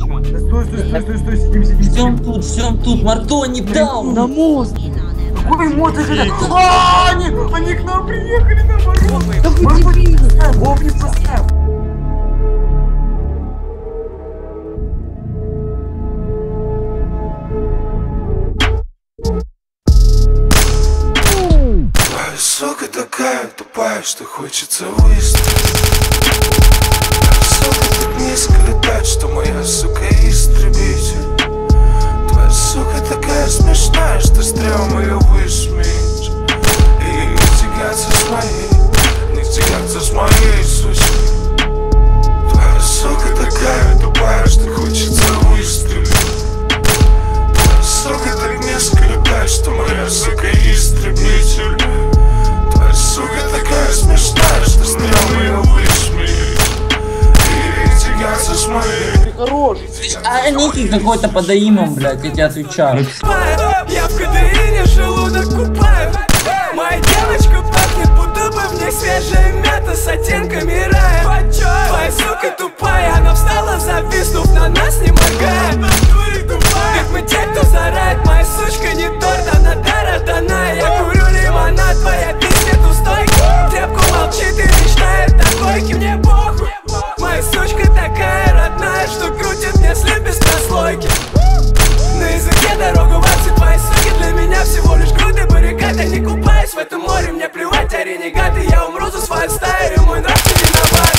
Да стой, сидим. Ждем тут, Марто не дал! На мост! Какой мост это? Они к нам приехали наоборот! Да вы дебилы! Вов, не поставь! Твоя сука такая тупая, что хочется выстрелить. Сука так низко летает, что моя сука истребитель. Твоя сука такая смешная, что стрём ее высмеять. И не тягаться с моей сучкой. Твоя сука такая тупая, что хочется выстрелить. Твоя сука так низко летает, что моя сука истребитель. Твоя сука такая смешная, что стрём ее высмеять. И тягаться с моей. Хорош! А Ники какой-то под имом, блядь, я тебе отвечаю. Я в кадеине желудок купаю. Моя девочка пахнет, будто бы в ней свежая мята с оттенками рая. Твоя сука тупая, она встала, зависнув на нас, не моргая. Ведь мы те, кто зарает, моя сучка не торт, она дорождана. Я курю лимонад, твоя пиздец у стойки. Девку молчит и мечтает о койке, мне похуй. Моя сучка такая родная, что крутит мне слив без прослойки. На языке дорогу в отцы, твои суки для меня всего лишь груды баррикад. Я не купаюсь в этом море, мне плевать, а ренегаты. Я умру за свою стаю, мой нрав не виноват.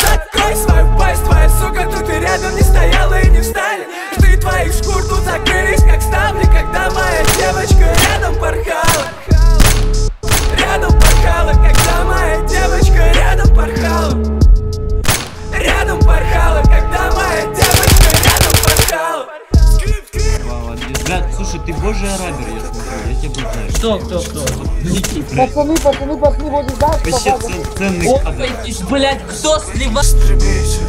Закрой свою пасть, твоя сука тут и рядом не стояла и не встанет. Жды твоих шкур тут закрылись, как ставни, когда моя девочка рядом порхала. Рядом порхала, когда моя девочка рядом порхала. Рядом порхала, когда моя девочка рядом порхала. Брат, слушай, ты божий арабер, я смотрю, я тебя знаю. Кто? Ники, блядь. Пацаны, вот здесь, да? Вообще ценный кадр. Блядь, кто сливает? Истребитель.